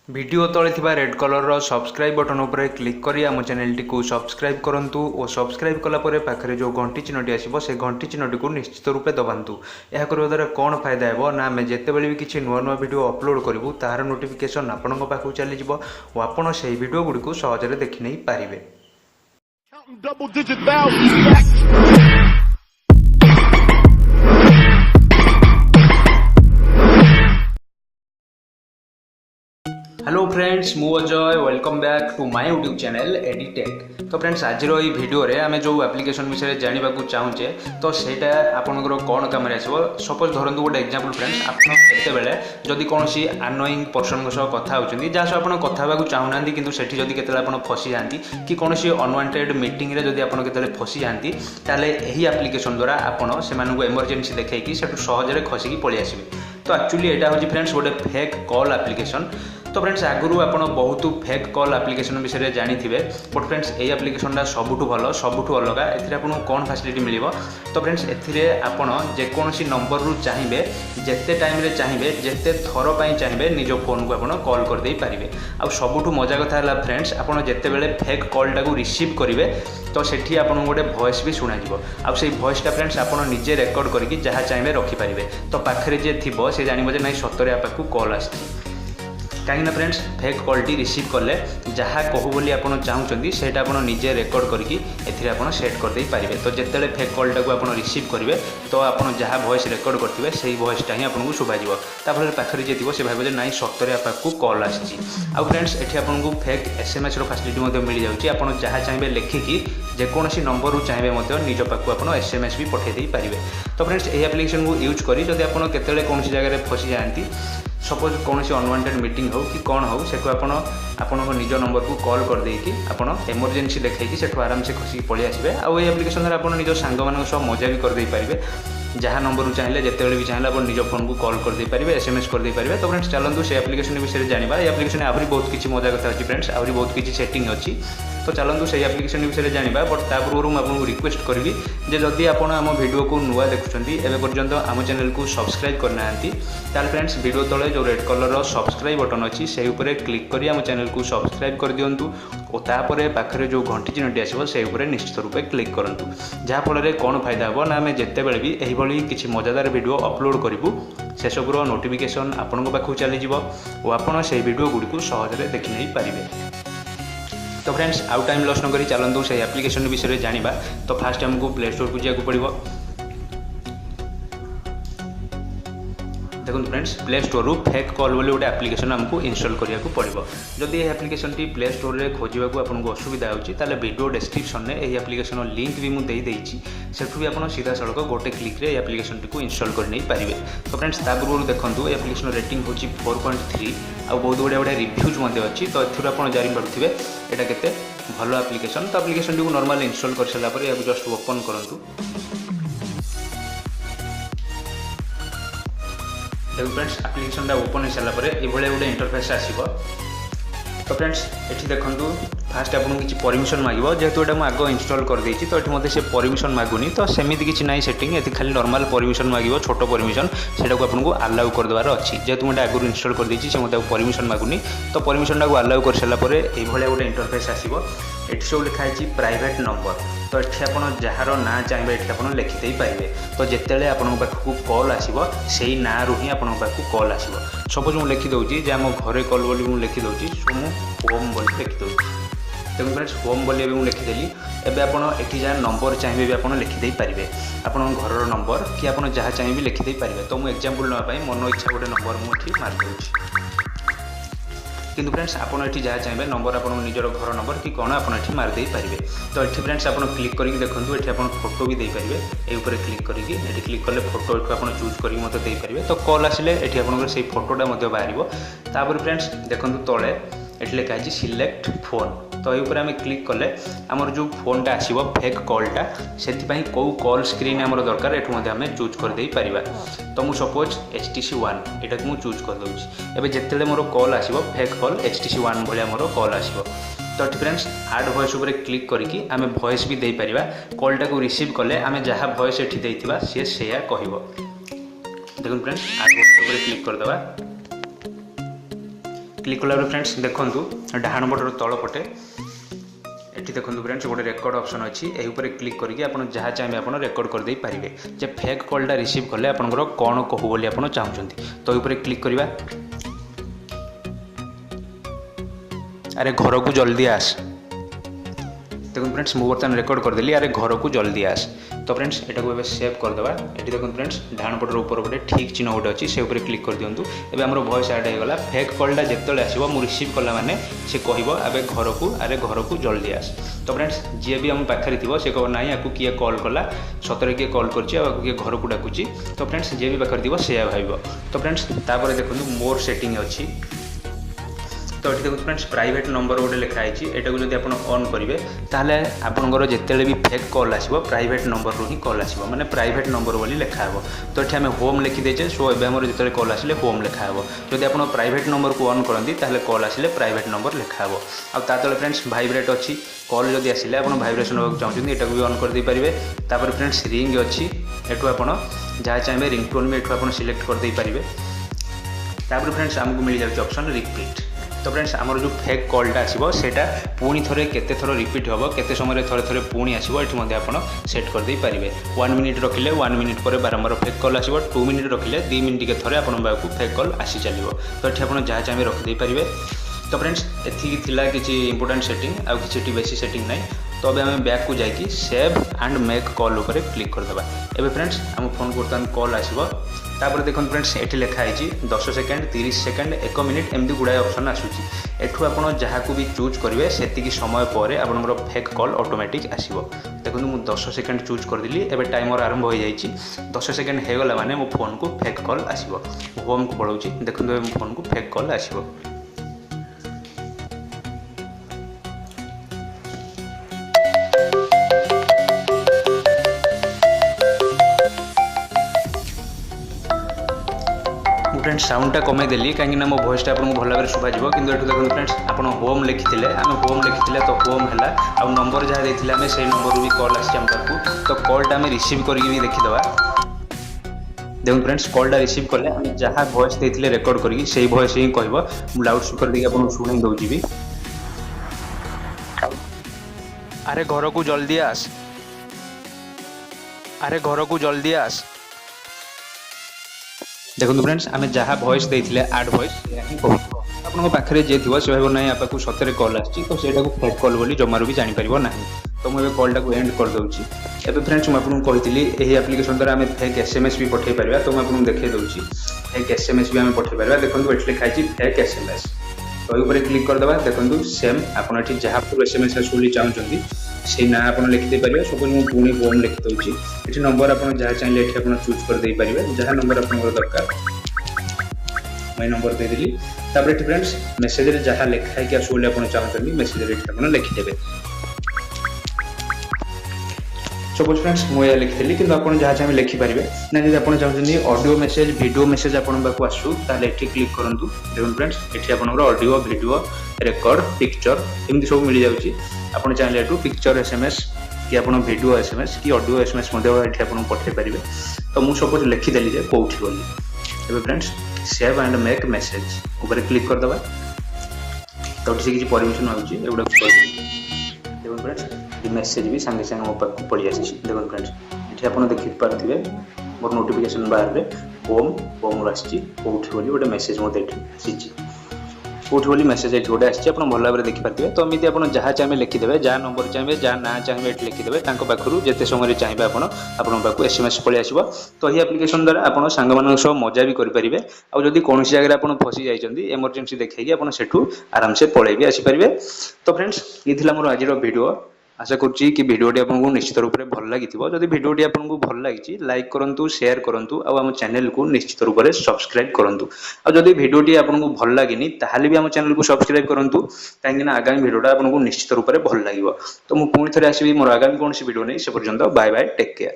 Video तले थिबा red colour रो subscribe button उपरे क्लिक करी आम चैनल टी को सब्सक्राइब करंतु और सब्सक्राइब कला परे पाखरे जो घंटी चिन्हटी आसीबो से घंटी चिन्हटी को निश्चित रूपे दबांतु। यह करबा द्वारा कोन फायदा हेबो ना आमे जेतेबेले भी किछि नुवा नुवा वीडियो अपलोड करिवु तार नोटिफिकेशन आपनक पाखु चली जिवो और आपण सेही वीडियो गुडी को सहजरे देखि नै पारिबे। Double digit thousands. Hello friends मु Ajay welcome back to my YouTube channel एडिटेक। तो फ्रेंड्स आज ये वीडियो रे आमे जो एप्लिकेशन विषय जानवा चाहूचे तो सेटा आपनकर कौन काम आसो। सपोज धरतु गोटे एग्जांपल फ्रेंड्स आपते जदि कौन अनोइंग पर्सन कथा होती जहाँ सह आप कथा चाहूना कि सेठी जदि केतले फसी जाती कि कौन अनवांटेड मीटिंग रे जदि आपन केतले फसी जाती ताले एही एप्लिकेशन द्वारा आपन से इमरजेंसी देखैकि सेठु सहजरे खसिकी पळि आसीबे। तो एक्चुअली एटा होची फ्रेंड्स गोटे फेक कॉल एप्लिकेशन। तो फ्रेंड्स आगुरी आप बहुत फेक कॉल एप्लिकेशन विषय में जानी थे बट फ्रेंड्स ये एप्लिकेशन सबुठ भल सबुठ अलग आपको कौन फैसिलिटी मिल। तो फ्रेंड्स आपड़ जेकोसी नंबर रु चाहिए जिते टाइम चाहिए जिते थर पर चाहिए निज फोन को आप कॉल करदे पारे। आ सबुठ मजा कथा है फ्रेंड्स आपड़ जिते बड़े फेक कॉलटा को रिसीव करेंगे तो सेठी आपको गोटे भॉइस भी शुणा आई भॉइसटा फ्रेंड्स आप निजे रेकर्ड करके जहाँ चाहिए रखिपारे। तो पाखे जे थी सी जानव जे ना सतरे आपको कॉल आसी कहीं फ्रेंड्स फेक कॉलटी रिसीव कले जहाँ कहू बोली आप चाहते सेटा आप निजे रेकर्ड करके आप सेट करदे पारे। तो जिते फेक कॉलटा को आप रिसीव करेंगे तो आप जहाँ वॉइस रेकर्ड करेंगे से वॉइसटा ही आपको शुभाजी तापर पाखे जी थी भाव ना सतरे आपको कॉल आसी। आउ फ्रेंड्स ये आपको फेक SMS फैसिलिटी मिल जाऊँगी आप जहाँ चाहिए लेखिकी जेकोसी नंबर रु चाहिए निज पाक आप SMS भी पठे पारे। तो फ्रेंड्स ये एप्लिकेशन को यूज करी जब आप केतले कौन जगह फसी जाती सपोज कौन अनवांटेड मीटिंग हो कि कौन हो से आपण निज नंबर को कॉल कर देकी आप इमरजेंसी देखी से आराम से खसिक पलि आसबे। आउ ये एप्लिकेशन आप निज सांग मान मजा भी करदे पारे जहाँ नंबर चाहिए जिते भी चाहिए आप निज फोन को कॉल करदे पारे SMS करदे पारे। तो फ्रेंड्स चलते से एप्लिकेशन विषय जाना ये एप्लिकेशन आहरी बहुत किसी मजा कथा अच्छी फ्रेंड्स आहरी बहुत किसी सेटिंग अच्छी। तो चलते से एप्लिकेशन विषय जाना बट ता पूर्व मुझे रिक्वेस्ट करी जे जदि आप आम वीडियो को नुआ देखुं एवं पर्यंत आम चैनल को सब्सक्राइब करना ताल फ्रेंड्स वीडियो तले जो रेड कलर सब्सक्राइब बटन अच्छी से क्लिक करी आम चैनल को सब्सक्राइब कर दिंतु और तापर पाखे जो घंटी चिन्हटी आसो से निश्चित रूपे क्लिक करूँ जहाँफल कौन फायदा हे ना आम जिते बड़े भी यही किसी मजादार वीडियो अपलोड करूँ से सबूर नोटिफिकेशन आपण पाखु चलीज और आपड़ से वीडियो गुड़ी को सहजरे देखि नहीं पारे। तो फ्रेंड्स आउ टाइम लॉस न करी चलतु से एप्लिकेशन विषय जाना। तो फास्ट आमको प्ले स्टोर को जाकू पड़ो। देखो friends play store fake call बोली गोटे एप्लिकेशन आमको इंस्टॉल करिया को पड़ो। जदि यह एप्लिकेशन टी प्ले स्टोर रे खोजा को आपको असुविधा होची ताले वीडियो डिस्क्रिप्शन में यह एप्लिकेशन लिंक भी मुझे देदेची सेठू भी आप सीधा सड़क गोटे क्लिक रे एप्लिकेशन टी को इंस्टॉल कर नहीं पारे। तो फ्रेंड्स ता पूर्व देखो एप्लिकेशन रेटिंग होची 4.3 आ बहुत गुड़ा गुड़ा रिव्यूज अच्छी। तो एथुर आप जारी पारे यहाँ के भल एप्लिकेशन। तो एप्लिकेशन टी को नॉर्मल इंस्टॉल कर सारापर या जस्ट ओपन करूँ। देखो फ्रेंड्स एप्लिकेशन ओपन हो सारापर ये गोटे इंटरफेस आसो। तो फ्रेंड्स ये देखो फास्ट आपको किसी परमिशन मांगो जेहेतु ये आग इंस्टॉल कर देती तो ये मत से परमिशन मागुनी। तो सेमती किसी ना सेटिंग ये खाली नॉर्मल परमिशन मांगो छोट परमिशन से आपको अलाउ करदेवार अच्छी जेहेतु मुझे आगुरी इंस्टॉल कर देती से मतलब परमिशन मागुनी। तो परमिशन टाक अलाउ कर सारापर ये गोटे इंटरफेस आसो। ये सब लिखाई प्राइवेट नंबर। तो ये आप जार ना चाहिए ये आप लिखिदे पारे। तो जिते आपको पाखक कॉल आसो से ही ना रू ही आपको पाखक कॉल आसो। सपोज मुझे लिखिदे जे आम घरे कॉल बोली मुझे लिखिदे सो मुझे होम बोली लिखिदे। देखो फ्रेंड्स होम बोली मुझे लिखिदेली एवं आपड़ जहाँ नंबर चाहिए भी आप लिखिदे पारे आप घर नंबर कि आप जहाँ चाहिए भी लिखिदे पारे। तो मुझे एग्जांपल नापी मन इच्छा गोटे नंबर मुझे मारिदेवी किंतु फ्रेंड्स आप जहाँ चाहिए नंबर आप निजर घर नंबर कि कौन आप मारिदे पारे। तो ये फ्रेंड्स आप क्लिक करके देखो ये आप फोटो भी देपारे ये क्लिक करके क्लिक कले फोटो आप चूज करके। तो कॉल आसिले ये आप से फोटोटा बाहर। फ्रेंड्स देखो तले ये लिखा है सिलेक्ट फोन। तो ये आम क्लिक कले आमर जो फोनटा आसो फेक कॉलटा से कौ कॉल स्क्रीन आमर दरकार ये आम चूज करदे पारिबा। तो मुझे सपोज HTC 1 यहाँ को चूज करदे एवं जिते मोर कॉल आसो फेक कॉल HTC 1 भाया मोर कॉल आसो। तो फ्रेंड्स आड वॉइस उपर क्लिक करके आम वॉइस भी दे पारिबा कॉलटा को रिसीव कले आम जहाँ वॉइस ये देइथिबा सी से कहब। देखो फ्रेंड्स आड वॉइस उपर क्लिक करदे क्लिक कला फ्रेंड्स देखूँ डाण पटर तल पटे ये देखो फ्रेंड्स गोटे रेकर्ड ऑप्शन अच्छी यही क्लिक करके आप जहाँ चाहिए आप रेकर्ड करदे पारे जे फेक कॉलटा रिसीव कले आपंकर कौन कहू बोली आप चाहते तो ये क्लिक करवा अरे घर को जल्दी आस देखो फ्रेंड्स मुझे बर्तमान रेकर्ड करदेली अरे घर को जल्दी आस तो फ्रेंड्स यहाँ को सेव करदे ये देखो फ्रेंड्स डाण पटर ऊपर गोटे ठीक चिन्ह गोटे अच्छी से क्लिक कर दिंतु एवं आम वॉइस ऐड होगा फेक कॉलटा जिते आसो मुझे रिसीव कला मैंने सी कह अरे घर को जल्दी आस तो फ्रेंड्स जी भी आम पाखे थी से कह ना या किए कॉल कला सतरे किए कॉल कर किए घर को डाकुची तो फ्रेंड्स जी भी पाखे थी से भाव तो फ्रेंड्स तापर देखो मोर सेटिंग अच्छी तो ये देखो फ्रेंड्स प्राइवेट नंबर गोटे लिखाई यहाँ को जब आप ऑन करेंगे ताहले आपंकर जिते भी फेक कॉल आसो प्राइवेट नंबर रू ही कॉल आसो माने प्राइवेट नंबर बोली लिखा हो तो ये आम होम लिखिदेचे सो ए जो कॉल आसिले होम लिखा हो जब आप प्राइवेट नंबर को ऑन करती ताहले कॉल आसिले प्राइवेट नंबर लिखा हो आ तले फ्रेंड्स भाइब्रेट अच्छी कॉल जब आसिले आप भाइब्रेसन होगा चाहते यहाँ भी ऑन करदे पारे तापर फ्रेंड्स रिंग अच्छी एठू आप जहाँ चाहिए रिंगटोन भी एठू आप सिलेक्ट करदे पारे तापर फ्रेंड्स आमको मिल जाए ऑप्शन रिपीट तो फ्रेंड्स आमर जो फेक कॉलटा आसो सेटा पुणी थे केते थर रिपीट हम केते समय थे थे पुणी आसो ये आप सेट करदे पारे 1 मिनिट रखिले 1 मिनिट पर बारंबार फेक कॉल आसो 2 मिनिट रखिले 2 मिनिट के थरे आपन पाखु फेक कॉल आसी चलो तो ये आप जहाँ चाहिए रखिदे पारे तो फ्रेंड्स एथि थिला किछि इंपोर्टेंट सेटिंग आ किछि बेसी सेटिंग नहीं तो अब आम बैक को जाकि सेव एंड मेक कॉल उपर क्लिक करदे एवं फ्रेंड्स आम फोन को बर्तमान कॉल आसो तापर देखो फ्रेंड्स ये लिखाई 10 सेकेंड 30 सेकेंड 1 मिनिट एमती गुड़ाए ऑप्शन आसूँ एठू आप जहाँ को भी चूज करेंगे से समय पर आपंकर फेक कॉल ऑटोमेटिक आसो देखो मुझे 10 सेकेंड चूज करदेली एवं टाइमर आरंभ हो जाए 10 सेकेंड होगला माने मो फोन को फेक कॉल आसो होम को पड़ाऊँ देखो मो फोन को फेक कॉल आसो फ्रेंड्स साउंडटा कमे देली कहीं मो वॉइसटा आपको भल भाव शुभा कि देखो फ्रेंड्स आप होम लिखिले आम होम लिखिले तो होम है आ नंबर जहाँ देते आम से नंबर भी कॉल आम पाखु तो कॉलटा आम रिसीव करके देखीदे देखो फ्रेंड्स कॉलटा रिसीव कले आम जहाँ वॉइस देते रेकर्ड करके से वॉइस ही कह लाउड स्पीकर देखिए आपको शुणी दूसरी भी अरे घर को जल्दी आस अरे घर को जल्दी आस देखो फ्रेंड्स आम जहाँ वॉइस देते आड वॉइस ही कहूँ आपको पाखे जी थी से भाव ना आपको सतरे कॉल आसी तो सेटा को फेक कॉल बोली जमारू भी जापर ना तो मुझे कॉलटा को एंड कर दूसरी एवं फ्रेंड्स मुझे कही यही एप्लिकेशन द्वारा आम फेक एसएमएस भी पठे पार तो मुझे देखा दूसरी फेक एसएमएस भी आम पठे पार देखो ये लिखाई फेक एसएमएस तो ये क्लिक करदे देखो सेम आपड़ ये जहाँ एसएमएस आसो बोली चाहते से ना आप लिखिदे पारे सपोज मुझे पुणी होम लिखि दूसरी ये नंबर आप जहाँ चाहिए ये आप चूज करदे पारे जहाँ नंबर आप दरकार मैं नंबर देदेली तापर ये फ्रेंड्स मेसेज जहाँ लिखाई कि आसो बोली आप चाहते मेसेज आप लिखिदेवे सपोज फ्रेंड्स मुझे लिखी कि आप जहाँ चाहिए लिखिपारे ना जब आप चाहते ऑडियो मेसेज वीडियो मेसेज आपको आसू ताले क्लिक करूँ देखो फ्रेंड्स ये आप ऑडियो वीडियो रेकर्ड पिक्चर एमती सब मिल जाऊँगी आप चाहिए पिक्चर एसएमएस कि आप वीडियो एसएमएस कि ऑडियो एसएमएस आपको पठे पारे तो मुझे सपोज लिखिदेली जे कौटी बोली एवं friends save and make message ऊपर क्लिक करदे तो से किसी परमिशन मांगुची एगुड़ा देखो फ्रेंड्स मेसेज भी सांगे सांगे मो पाक पड़ी आसी देखो फ्रेंड्स ये आप देखिपारे मोर नोटिफिकेशन बार होम होम आसी कौटी बोली गोटे मेसेज मत आसी कौटी बोली मेसेज ये गोटे आसी आप भल भाव देखिपारे तो एमती आप जहाँ चाहिए लिखिदेवे जहाँ नंबर चाहिए जहाँ ना चाहिए ये लिखिदेवे पाखु जिते समय चाहिए आप एसएमएस पलि आसो तो यही एप्लिकेशन द्वारा आप सांग सह मजा भी करेंगे आदि कौन जगह आप फसी जाइए एमरजेंसी देखिए आप सेठू आराम से पलि भी आसीपारे तो फ्रेंड्स ये मोर आज वीडियो आशा करुच्ची कि भिडियोटी आपको निश्चित रूप से भल लगी जदि भिडियोटी आपको भल लगी लाइक करूँ शेयर करूँ आम चैनल को निश्चित रूप से सब्सक्राइब करूँ आदि भिडियोटी आपको भल लगी ताहले भी आम चैनल को सब्सक्राइब करूँ कहीं आगामी भिडियोटा आपको निश्चित रूप से भल लगे तो मुझे पुणी थे आसबि मोर आगामी कौन वीडियो नहीं से पर्यंत बाय बाय टेक केयर।